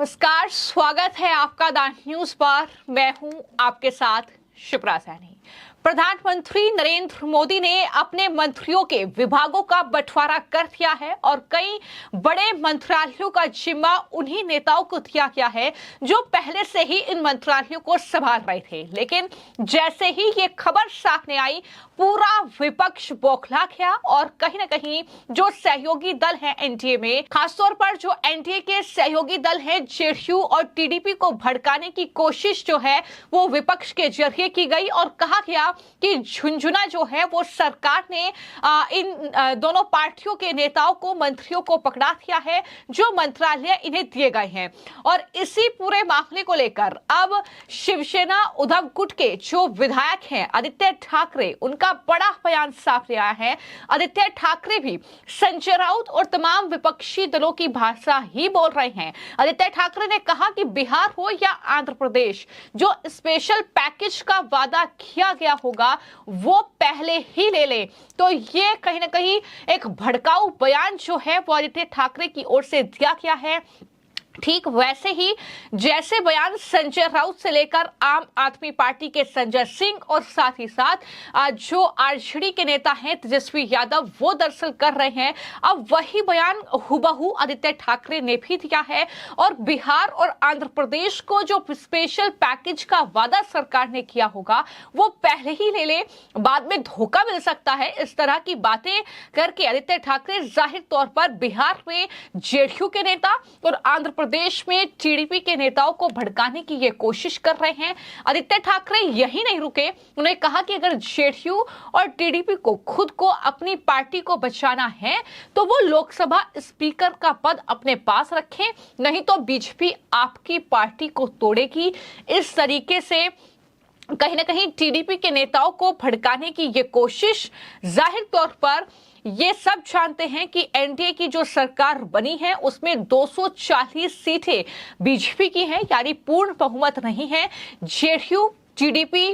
नमस्कार, स्वागत है आपका द न्यूज पर। मैं हूं आपके साथ शिप्रा सैनी। प्रधानमंत्री नरेंद्र मोदी ने अपने मंत्रियों के विभागों का बंटवारा कर दिया है और कई बड़े मंत्रालयों का जिम्मा उन्हीं नेताओं को दिया गया है जो पहले से ही इन मंत्रालयों को संभाल रहे थे। लेकिन जैसे ही ये खबर सामने आई, पूरा विपक्ष बौखला गया और कहीं ना कहीं जो सहयोगी दल है एनडीए में, खासतौर पर जो एनडीए के सहयोगी दल है जेडीयू और टीडीपी को भड़काने की कोशिश जो है वो विपक्ष के जरिए की गई और कहा गया कि झुंझुना जो है वो सरकार ने इन दोनों पार्टियों के नेताओं को, मंत्रियों को पकड़ा दिया है जो मंत्रालय इन्हें दिए गए हैं। और इसी पूरे मामले को लेकर अब शिवसेना उद्धव गुट के जो विधायक हैं आदित्य ठाकरे, उनका बड़ा बयान सामने आया है। आदित्य ठाकरे भी संजय राउत और तमाम विपक्षी दलों की भाषा ही बोल रहे हैं। आदित्य ठाकरे ने कहा कि बिहार हो या आंध्र प्रदेश, जो स्पेशल पैकेज का वादा किया गया होगा वो पहले ही ले ले। तो ये कहीं ना कहीं एक भड़काऊ बयान जो है वो आदित्य ठाकरे की ओर से दिया गया है। ठीक वैसे ही जैसे बयान संजय राउत से लेकर आम आदमी पार्टी के संजय सिंह और साथ ही साथ जो आरजेडी के नेता हैं तेजस्वी यादव वो दरअसल कर रहे हैं, अब वही बयान हुबहू आदित्य ठाकरे ने भी दिया है। और बिहार और आंध्र प्रदेश को जो स्पेशल पैकेज का वादा सरकार ने किया होगा वो पहले ही ले ले, बाद में धोखा मिल सकता है। इस तरह की बातें करके आदित्य ठाकरे जाहिर तौर पर बिहार में जेडीयू के नेता और आंध्र प्रदेश में टीडीपी के नेताओं को भड़काने की ये कोशिश कर रहे हैं। आदित्य ठाकरे यही नहीं रुके, उन्होंने कहा कि अगर जेडीयू और टीडीपी को खुद को, अपनी पार्टी को बचाना है तो वो लोकसभा स्पीकर का पद अपने पास रखें, नहीं तो बीजेपी आपकी पार्टी को तोड़ेगी। इस तरीके से कहीं ना कहीं टीडीपी के नेताओं को भड़काने की ये कोशिश, जाहिर तौर पर ये सब जानते हैं कि एनडीए की जो सरकार बनी है उसमें 240 सीटें बीजेपी की हैं, यानी पूर्ण बहुमत नहीं है। जेडीयू, टीडीपी,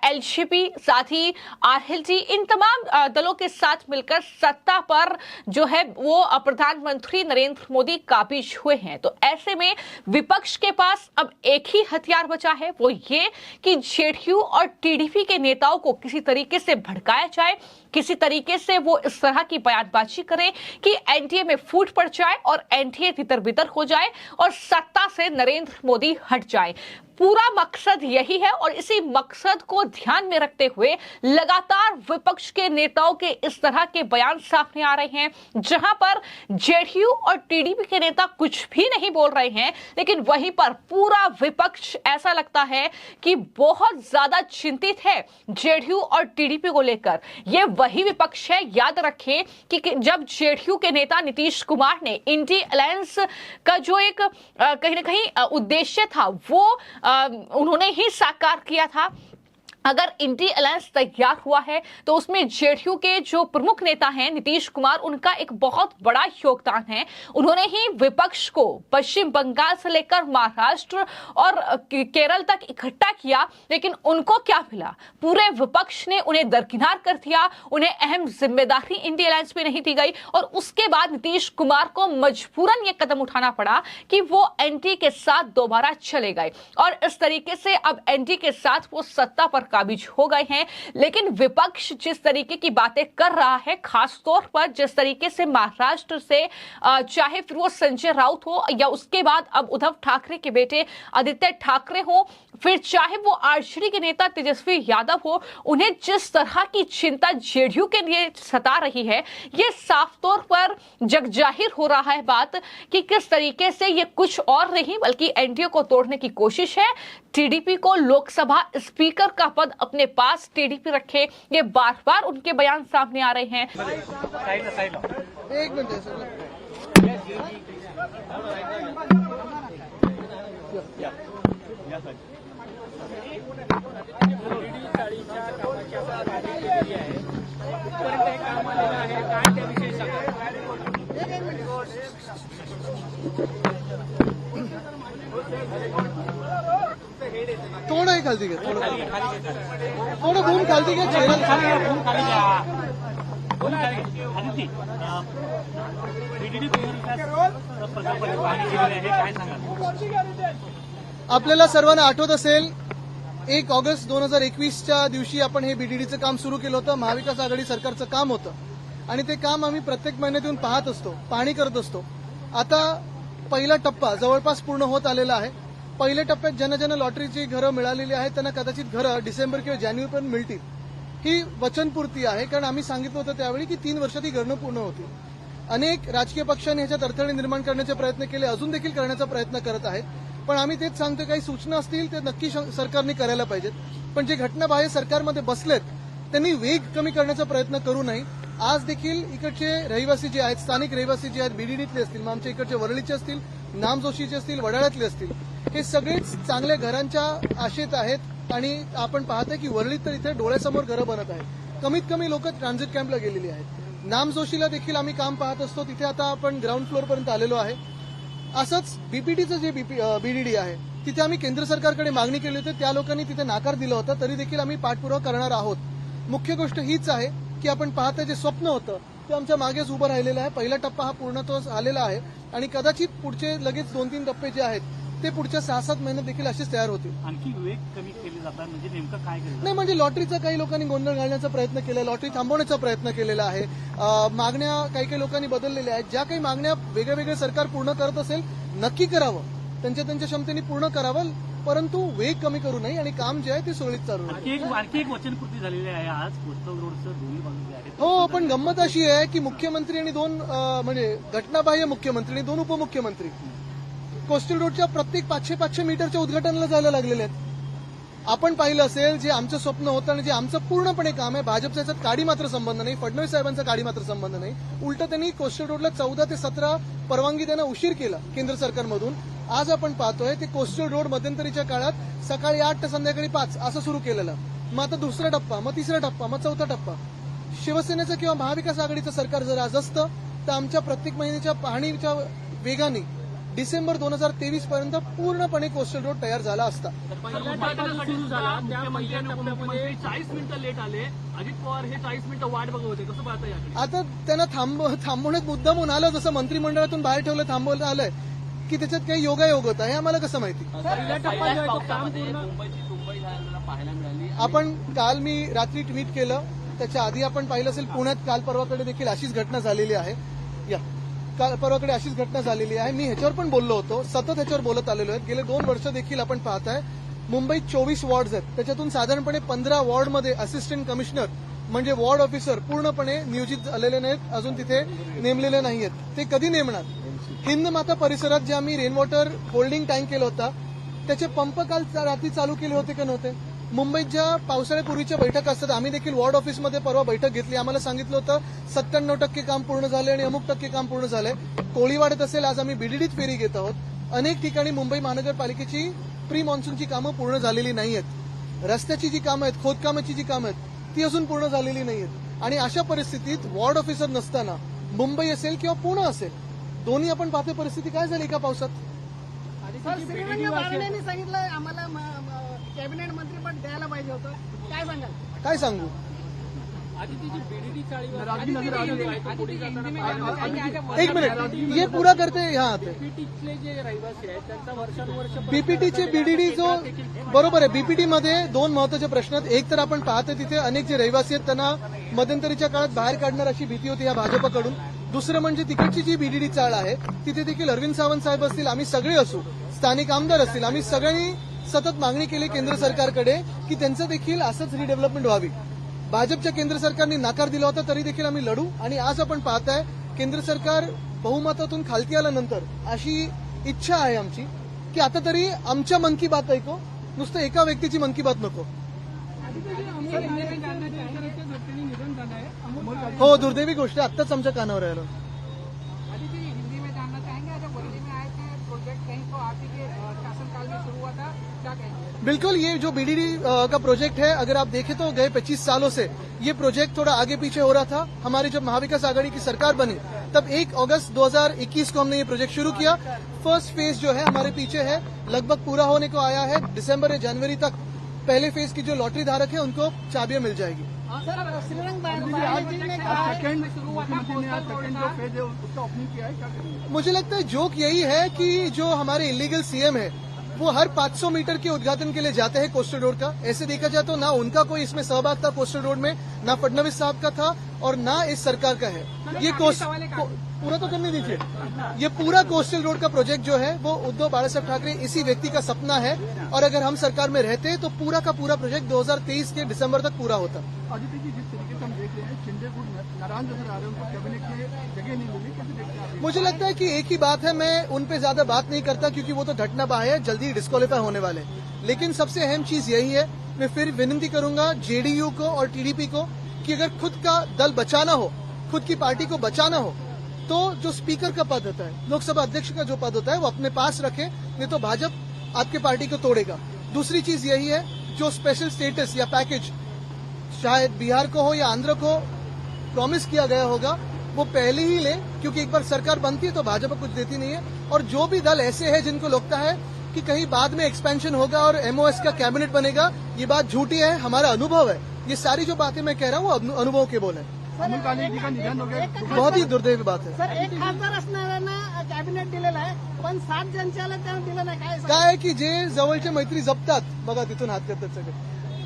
एलजेपी, साथ ही आरएलडी, इन तमाम दलों के साथ मिलकर सत्ता पर जो है वो प्रधानमंत्री नरेंद्र मोदी काबिज हुए हैं। तो ऐसे में विपक्ष के पास अब एक ही हथियार बचा है, वो ये कि जेडीयू और टीडीपी के नेताओं को किसी तरीके से भड़काया जाए, किसी तरीके से वो इस तरह की बयानबाजी करें कि एनडीए में फूट पड़ जाए और एनडीए तितर-बितर हो जाए और सत्ता से नरेंद्र मोदी हट जाए। पूरा मकसद यही है और इसी मकसद को ध्यान में रखते हुए लगातार विपक्ष के नेताओं के इस तरह के बयान सामने आ रहे हैं, जहां पर जेडीयू और टीडीपी के नेता कुछ भी नहीं बोल रहे हैं, लेकिन वहीं पर पूरा विपक्ष ऐसा लगता है कि बहुत ज्यादा चिंतित है जेडीयू और टीडीपी को लेकर। ये वही विपक्ष है, याद रखें कि जब जेडीयू के नेता नीतीश कुमार ने इंडी अलायंस का जो एक कहीं ना कहीं उद्देश्य था वो उन्होंने ही साकार किया था। अगर इंडी अलायंस तैयार हुआ है तो उसमें जेडीयू के जो प्रमुख नेता हैं नीतीश कुमार, उनका एक बहुत बड़ा योगदान है। उन्होंने ही विपक्ष को पश्चिम बंगाल से लेकर महाराष्ट्र और केरल तक इकट्ठा किया, लेकिन उनको क्या मिला? पूरे विपक्ष ने उन्हें दरकिनार कर दिया, उन्हें अहम जिम्मेदारी इंडी अलायंस में नहीं दी गई और उसके बाद नीतीश कुमार को मजबूरन ये कदम उठाना पड़ा कि वो एनडीए के साथ दोबारा चले गए और इस तरीके से अब एनडीए के साथ वो सत्ता पर काबिज हो गए हैं। लेकिन विपक्ष जिस तरीके की बातें कर रहा है, खास तौर पर जिस तरीके से महाराष्ट्र से चाहे फिर वो संजय राउत हो या उसके बाद अब उद्धव ठाकरे के बेटे आदित्य ठाकरे हो, फिर चाहे वो आरजेडी के नेता तेजस्वी यादव हो, उन्हें जिस तरह की चिंता जेडीयू के लिए सता रही है, ये साफ तौर पर जगजाहिर हो रहा है बात कि किस तरीके से ये कुछ और नहीं बल्कि एनडीए को तोड़ने की कोशिश है। टीडीपी को लोकसभा स्पीकर का पद अपने पास टीडीपी रखे, ये बार बार उनके बयान सामने आ रहे हैं। एक मिनट थोड़ा ही खाली थोड़ा घूम खाली आदिती, बीडीडी प्रकल्पाची पाहणी केलेली आहे, काय सांगाल? आपल्याला सर्वांना आठवत असेल 1 ऑगस्ट 2021च्या दिवशी आपण हे बीडीडीचं काम सुरू केलं होतं. महाविकास आघाडी सरकारचं काम होतं आणि ते काम आम्ही प्रत्येक महिन्यात येऊन पाहत असतो, पाहणी करत असतो. आता पहिला टप्पा जवळपास पूर्ण होत आलेला आहे. पहिल्या टप्प्यात ज्यांना ज्यांना लॉटरीची घरं मिळालेली आहेत त्यांना कदाचित घरं डिसेंबर किंवा जानेवारीपर्यंत मिळतील. ही वचनपूर्ती आहे, कारण आम्ही सांगितलं होतं त्यावेळी की 3 वर्षात ही घरं पूर्ण होतील. अनेक राजकीय पक्षांनी ह्याच्यात अडथळे निर्माण करण्याचे प्रयत्न केले, अजून देखील करण्याचा प्रयत्न करत आहेत. पण आम्ही तेच सांगतो, काही सूचना असतील ते नक्की सरकारने करायला पाहिजेत. पण जे घटनाबाह्य सरकारमध्ये बसलेत त्यांनी वेग कमी करण्याचा प्रयत्न करू नये. आज देखील इकडचे रहिवासी जे आहेत, स्थानिक रहिवासी जे आहेत, बीडीडीतले असतील, मग आमच्या इकडचे वरळीचे असतील, नामजोशीचे असतील, वडाळ्यातले असतील, हे सगळेच चांगल्या घरांच्या आशेत आहेत. आणि आपण पाहतोय की वरळीत तर इथे डोळ्यासमोर घरं बनत आहेत. कमीत कमी लोक ट्रान्झिट कॅम्पला गेलेली आहेत. नामजोशीला देखील आम्ही काम पाहत असतो, तिथे आता आपण ग्राउंड फ्लोअरपर्यंत आलेलो आहे. असंच बीपीटीचं जे बीडीडी आहे तिथे आम्ही केंद्र सरकारकडे मागणी केली होती, त्या लोकांनी तिथे नाकार दिला होता, तरी देखील आम्ही पाठपुरावा करणार आहोत. मुख्य गोष्ट हीच आहे की आपण पाहता जे स्वप्न होतं ते आमच्या मागेच उभं राहिलेलं आहे. पहिला टप्पा हा पूर्णत्व झालेला आहे आणि कदाचित पुढचे लगेच 2-3 टप्पे जे आहेत ते पुढच्या 6-7 महिन्यात देखील असेच तयार होतील. आणखी वेग कमी केले जातात म्हणजे नेमकं काय केलं? नाही, म्हणजे लॉटरीचा काही लोकांनी गोंधळ घालण्याचा प्रयत्न केला, लॉटरी थांबवण्याचा प्रयत्न केलेला आहे. मागण्या काही लोकांनी बदललेल्या आहेत. ज्या काही मागण्या वेगळे सरकार पूर्ण करत असेल नक्की करावं, त्यांच्या क्षमतेने पूर्ण करावं, परंतु वेग कमी करू नये आणि काम जे आहे ते सुरळीत चालू राहील. आणखी एक वचनपूर्ती झालेली आहे आज कोस्टल रोडचं दोन्ही बाजू जे आहेत. हो, पण गंमत अशी आहे की मुख्यमंत्री आणि 2 म्हणजे घटनाबाह्य मुख्यमंत्री आणि 2 उपमुख्यमंत्री कोस्टल रोडच्या प्रत्येक 500-500 मीटरच्या उद्घाटनाला जायला लागलेले आहेत. आपण पाहिलं असेल, जे आमचं स्वप्न होतं आणि जे आमचं पूर्णपणे काम आहे, भाजपचा याच्यात काडी मात्र संबंध नाही, फडणवीस साहेबांचा काडी मात्र संबंध नाही. उलट त्यांनी कोस्टल रोडला 14 ते 17 परवानगी त्यांना उशीर केला केंद्र सरकारमधून. आज आपण पाहतोय ते कोस्टल रोड मध्यंतरीच्या काळात सकाळी 8 ते संध्याकाळी 5 असं सुरू केलेलं. मग आता दुसरा टप्पा, मग तिसरा टप्पा, मग चौथा टप्पा. शिवसेनेचं किंवा महाविकास आघाडीचं सरकार जर आज असतं तर आमच्या प्रत्येक महिन्याच्या पाहणीच्या वेगाने डिसेंबर 2023 पर्यंत पूर्णपणे कोस्टल रोड तयार झाला असता. सुरू झाला त्या पहिल्या टप्प्यामध्ये 40 मिनिटं लेट आले. अजित पवार हे 40 मिनिटं वाट बघत होते, कसं पाहता याकडे? आता त्यांना थांबवण्यात मुद्दाम होऊन आलं, जसं मंत्रिमंडळातून बाहेर ठेवलं, थांबवलं आलंय की त्याच्यात काही योगायोग होता हे आम्हाला कसं माहिती? आपण काल मी रात्री ट्विट केलं, त्याच्या आधी आपण पाहिलं असेल पुण्यात काल परवाकडे देखील अशीच घटना झालेली आहे. काल परवाकडे अशीच घटना झालेली आहे. मी ह्याच्यावर पण बोललो होतो, सतत ह्याच्यावर बोलत आलेलो आहे. गेले 2 वर्ष देखील आपण पाहताय मुंबईत 24 वॉर्ड्स आहेत, त्याच्यातून साधारणपणे 15 वॉर्डमध्ये असिस्टंट कमिशनर म्हणजे वॉर्ड ऑफिसर पूर्णपणे नियोजित झालेले नाहीत, अजून तिथे नेमलेले नाहीयेत. ते कधी नेमणार? हिंदमाता परिसरात जे आम्ही रेन वॉटर होल्डिंग टँक केला होता त्याचे पंप काल रात्री चालू केले होते का नव्हते? मुंबईत ज्या पावसाळ्यापूर्वीच्या बैठका असतात, आम्ही देखील वॉर्ड ऑफिसमध्ये परवा बैठक घेतली, आम्हाला सांगितलं होतं 97% काम पूर्ण झाले आणि अमुक टक्के काम पूर्ण झालंय. कोळीवाड्यात असेल, आज आम्ही बीडीडीत फेरी घेत आहोत. अनेक ठिकाणी मुंबई महानगरपालिकेची प्री मान्सूनची कामं पूर्ण झालेली नाहीयेत. रस्त्याची जी कामं आहेत, खोदकामाची जी कामं आहेत ती अजून पूर्ण झालेली नाहीयेत. आणि अशा परिस्थितीत वॉर्ड ऑफिसर नसताना मुंबई असेल किंवा पुणे असेल, दोन्ही आपण पाहतो परिस्थिती काय झाली एका पावसात. सांगितलं आम्हाला कॅबिनेट मंत्रीपद द्यायला पाहिजे होतं, काय सांगाल? काय सांगू? एक मिनिट, ये पूरा करते यहाँ आते. बीपीटीचे बीडीडी जो बरोबर आहे, बीपीटी मध्ये 2 महत्वाचे प्रश्न आहेत. एक तर आपण पाहतो तिथे अनेक जे रहिवासी आहेत त्यांना मध्यंतरीच्या काळात बाहेर काढणार अशी भीती होती या भाजपकडून. दुसरं म्हणजे तिकडची जी बीडीडी चाळ आहे तिथे देखील अरविंद सावंत साहेब असतील, आम्ही सगळे असू, स्थानिक आमदार असतील, आम्ही सगळ्यांनी सतत मागणी केली केंद्र सरकारकडे की त्यांचं देखील असंच रिडेव्हलपमेंट व्हावी. भाजपच्या केंद्र सरकारने नकार दिला होता, तरी देखील आम्ही लढू. आणि आज आपण पाहताय केंद्र सरकार बहुमतातून खालती आल्यानंतर अशी इच्छा आहे आमची की आता तरी आमच्या मन की बात ऐको, नुसतं एका व्यक्तीची मन की बात नको. हो, दुर्दैवी गोष्ट आत्ताच आमच्या कानावर आलं. बिल्कुल, ये जो बीडीडी का प्रोजेक्ट है, अगर आप देखें तो गए 25 सालों से ये प्रोजेक्ट थोड़ा आगे पीछे हो रहा था. हमारी जब महाविकास आघाड़ी की सरकार बनी तब 1 अगस्त 2021 को हमने ये प्रोजेक्ट शुरू किया. फर्स्ट फेज जो है हमारे पीछे है, लगभग पूरा होने को आया है. दिसंबर या जनवरी तक पहले फेज की जो लॉटरी धारक है उनको चाबियां मिल जाएगी. सर श्रीरंग बालाजी ने कहा है सेकंड मुख्यमंत्री ने आज सेकंड जो फेज है उसका ओपनिंग किया है, क्या करेंगे? मुझे लगता है जोक यही है कि जो हमारे इलीगल सीएम है वो हर 500 मीटर के उद्घाटन के लिए जाते हैं कोस्टल रोड का। ऐसे देखा जाए तो ना उनका कोई इसमें सहभाग था कोस्टल रोड में, ना फडणवीस साहब का था और ना इस सरकार का है। ये पूरा तो करने दीजिए। ये पूरा कोस्टल रोड का प्रोजेक्ट जो है वो उद्धव बाळासाहेब ठाकरे इसी व्यक्ति का सपना है और अगर हम सरकार में रहते तो पूरा का पूरा प्रोजेक्ट 2023 के दिसंबर तक पूरा होता। आदित्य जी, जिस तरीके से हम देख रहे हैं शिंदे गुट नाराज नजर आ रहे हैं, उनको कैबिनेट में जगह नहीं मिली, कैसे देखते हैं आप? मुझे लगता है कि एक ही बात है, मैं उन पे ज्यादा बात नहीं करता क्योंकि वो तो घटना बाय है, जल्दी डिस्क्वालीफाई होने वाले। लेकिन सबसे अहम चीज यही है, मैं फिर विनती करूंगा जेडीयू को और टीडीपी को कि अगर खुद का दल बचाना हो, खुद की पार्टी को बचाना हो, तो जो स्पीकर का पद होता है, लोकसभा अध्यक्ष का जो पद होता है वो अपने पास रखें, नहीं तो भाजपा आपके पार्टी को तोड़ेगा। दूसरी चीज यही है, जो स्पेशल स्टेटस या पैकेज शायद बिहार को हो या आंध्र को प्रॉमिस किया गया होगा वो पहले ही ले, क्योंकि एक बार सरकार बनती है तो भाजपा कुछ देती नहीं है। और जो भी दल ऐसे हैं जिनको लगता है कि कहीं बाद में एक्सपेंशन होगा और एमओएस का कैबिनेट बनेगा, ये बात झूठी है, हमारा अनुभव है। ये सारी जो बातें मैं कह रहा हूँ वो अनुभव केवल है। अमोल काळे जी का निधन हो गया, बहुत ही दुर्दैवी बात है। सर एक खासदार असणाऱ्यांना कॅबिनेट दिलेलं आहे पण 7 ज्यांचे आले त्यांना दिलं नाही, काय काय आहे की जे जवळचे मैत्री जपतात, बघा तिथून हात करतात सगळे,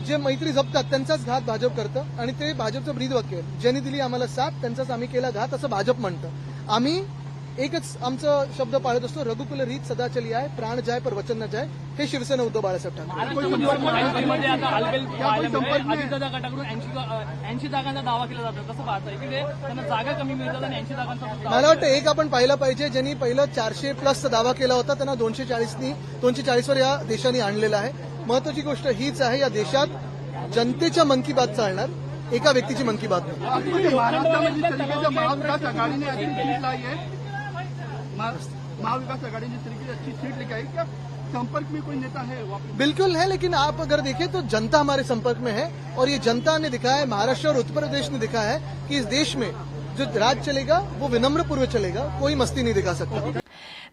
जे मैत्री जपतात त्यांचाच घात भाजप करतं आणि ते भाजपचं ब्रीद वाक्य आहे, ज्यांनी दिली आम्हाला साथ त्यांचाच आम्ही केला घात, असं भाजप म्हणतं। आम्ही एकच आमचं शब्द पाळत असतो, रघुकुल रीत सदा चली आहे, प्राण जाय पर वचन न जाय, हे शिवसेना उद्धव बाळासाहेब ठाकरे। महाराष्ट्रामध्ये आता हलगर्जी पाहायला मिळते. अजितदादा गटाकडून 80 जागांचा दावा केला जातो, कसं पाहताय की त्यांना जागा कमी मिळतात आणि 80 जागांचा मला वाटतं एक आपण पाहिलं पाहिजे, ज्यांनी पहिलं 400+ दावा केला होता त्यांना 240 वर या देशाने आणलेला आहे। महत्वाची गोष्ट हीच आहे, या देशात जनतेच्या मन की बात चालणार, एका व्यक्तीची मन की बात नाही। महाराष्ट्रामध्ये जिस तरीके से महाविकास आघाड़ी ने अच्छी सीट लाई है, महाविकास आघाड़ी जिस तरीके से अच्छी सीट लेके आई, क्या संपर्क में कोई नेता है वापस? बिल्कुल है, लेकिन आप अगर देखें तो जनता हमारे संपर्क में है और ये जनता ने दिखाया है, महाराष्ट्र और उत्तर प्रदेश ने दिखाया है कि इस देश में जो राज चलेगा वो विनम्र पूर्वक चलेगा, कोई मस्ती नहीं दिखा सकता।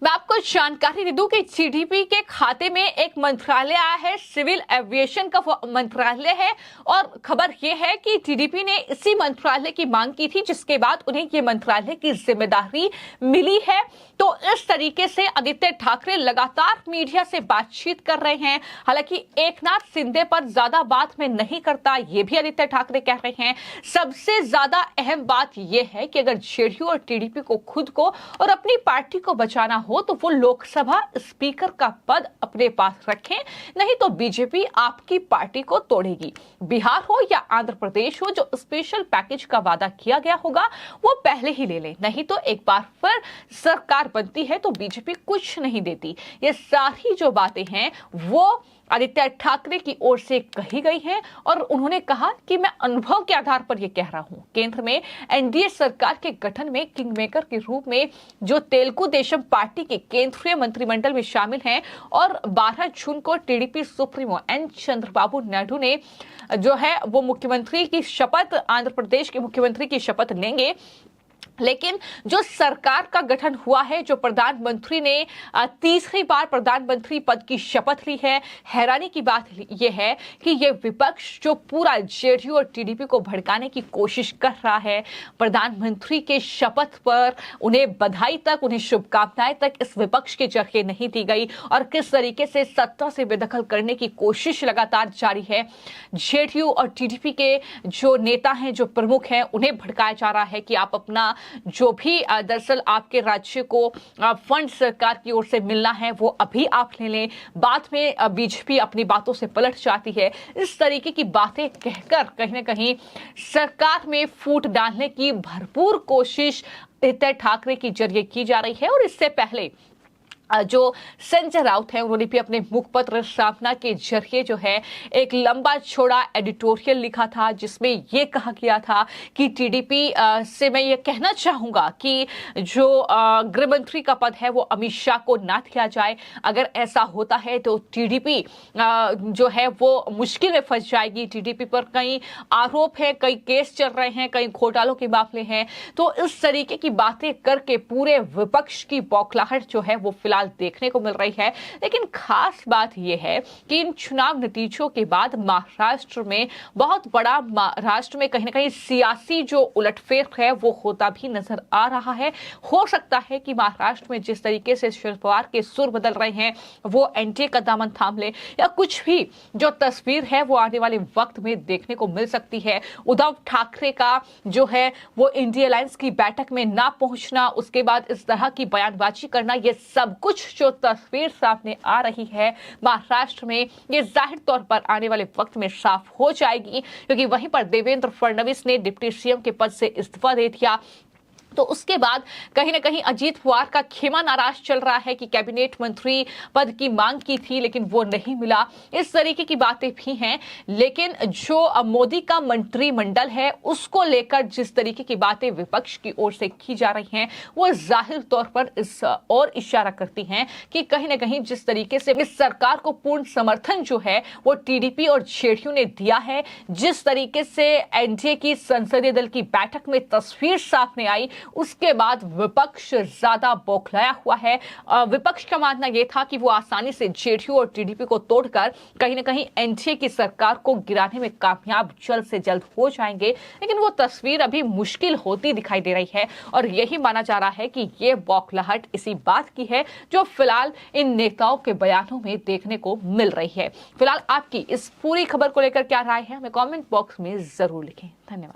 मैं आपको जानकारी दे दूं कि टीडीपी के खाते में एक मंत्रालय आया है, सिविल एविएशन का वो मंत्रालय है और खबर यह है कि टीडीपी ने इसी मंत्रालय की मांग की थी, जिसके बाद उन्हें ये मंत्रालय की जिम्मेदारी मिली है। तो इस तरीके से आदित्य ठाकरे लगातार मीडिया से बातचीत कर रहे हैं। हालांकि एकनाथ शिंदे पर ज्यादा बात मैं नहीं करता, ये भी आदित्य ठाकरे कह रहे हैं। सबसे ज्यादा अहम बात यह है कि अगर जेडीयू और टीडीपी को खुद को और अपनी पार्टी को बचाना हो तो वो लोकसभा स्पीकर का पद अपने पास रखें, नहीं तो बीजेपी आपकी पार्टी को तोड़ेगी। बिहार हो या आंध्र प्रदेश हो, जो स्पेशल पैकेज का वादा किया गया होगा वो पहले ही ले लें, नहीं तो एक बार फिर सरकार बनती है तो बीजेपी कुछ नहीं देती। ये सारी जो बातें हैं वो आदित्य ठाकरे की ओर से कही गई हैं और उन्होंने कहा कि मैं अनुभव के आधार पर यह कह रहा हूं। केंद्र में एनडीए सरकार के गठन में किंगमेकर के रूप में जो तेलुगु देशम पार्टी के केंद्रीय मंत्रिमंडल में शामिल हैं और 12 जून को टीडीपी सुप्रीमो एन चंद्रबाबू नायडू ने जो है वो मुख्यमंत्री की शपथ, आंध्र प्रदेश के मुख्यमंत्री की शपथ लेंगे। लेकिन जो सरकार का गठन हुआ है, जो प्रधानमंत्री ने तीसरी बार प्रधानमंत्री पद की शपथ ली है, हैरानी की बात यह है कि ये विपक्ष जो पूरा जेडीयू और टीडीपी को भड़काने की कोशिश कर रहा है, प्रधानमंत्री के शपथ पर उन्हें बधाई तक, उन्हें शुभकामनाएं तक इस विपक्ष के जरिए नहीं दी गई और किस तरीके से सत्ता से बेदखल करने की कोशिश लगातार जारी है। जेडीयू और टीडीपी के जो नेता हैं, जो प्रमुख हैं, उन्हें भड़काया जा रहा है कि आप अपना जो भी दरअसल आपके राज्य को फंड सरकार की ओर से मिलना है वो अभी आप ले लें, बाद में बीजेपी अपनी बातों से पलट जाती है। इस तरीके की बातें कहकर कहीं ना कहीं सरकार में फूट डालने की भरपूर कोशिश आदित्य ठाकरे के जरिए की जा रही है। और इससे पहले जो संजय राउत है उन्होंने भी अपने मुखपत्र सामना के जरिए जो है एक लंबा चौड़ा एडिटोरियल लिखा था, जिसमें ये कहा गया था कि टीडीपी से मैं ये कहना चाहूंगा कि जो गृह मंत्री का पद है वो अमित शाह को ना दिया जाए। अगर ऐसा होता है तो टीडीपी जो है वो मुश्किल में फंस जाएगी। टीडीपी पर कई आरोप है, कई केस चल रहे हैं, कई घोटालों के मामले हैं। तो इस तरीके की बातें करके पूरे विपक्ष की बौखलाहट जो है वो फिलहाल फिलहाल देखने को मिल रही है। लेकिन खास बात यह है कि इन चुनाव नतीजों के बाद महाराष्ट्र में बहुत बड़ा महाराष्ट्र में कहीं ना कहीं सियासी जो उलटफेर है वो होता भी नजर आ रहा है। हो सकता है कि महाराष्ट्र में जिस तरीके से शरद पवार के सुर बदल रहे हैं वो एनडीए का दामन थाम ले, या कुछ भी जो तस्वीर है वो आने वाले वक्त में देखने को मिल सकती है। उद्धव ठाकरे का जो है वो इंडिया अलायंस की बैठक में ना पहुंचना, उसके बाद इस तरह की बयानबाजी करना, ये सब कुछ जो तस्वीर सामने आ रही है महाराष्ट्र में, ये जाहिर तौर पर आने वाले वक्त में साफ हो जाएगी। क्योंकि वहीं पर देवेंद्र फडणवीस ने डिप्टी सीएम के पद से इस्तीफा दे दिया, तो उसके बाद कहीं ना कहीं अजीत पवार का खेमा नाराज चल रहा है कि कैबिनेट मंत्री पद की मांग की थी लेकिन वो नहीं मिला। इस तरीके की बातें भी हैं। लेकिन जो मोदी का मंत्रिमंडल है उसको लेकर जिस तरीके की बातें विपक्ष की ओर से की जा रही हैं वो जाहिर तौर पर इस और इशारा करती हैं कि कहीं ना कहीं जिस तरीके से इस सरकार को पूर्ण समर्थन जो है वो टीडीपी और जेडीयू ने दिया है, जिस तरीके से एनडीए की संसदीय दल की बैठक में तस्वीर सामने आई, उसके बाद विपक्ष ज्यादा बौखलाया हुआ है। विपक्ष का मानना यह था कि वो आसानी से जेडीयू और टीडीपी को तोड़कर कहीं ना कहीं एनडीए की सरकार को गिराने में कामयाब जल्द से जल्द हो जाएंगे। लेकिन वो तस्वीर अभी मुश्किल होती दिखाई दे रही है और यही माना जा रहा है कि ये बौखलाहट इसी बात की है जो फिलहाल इन नेताओं के बयानों में देखने को मिल रही है। फिलहाल आपकी इस पूरी खबर को लेकर क्या राय है हमें कमेंट बॉक्स में जरूर लिखें। धन्यवाद।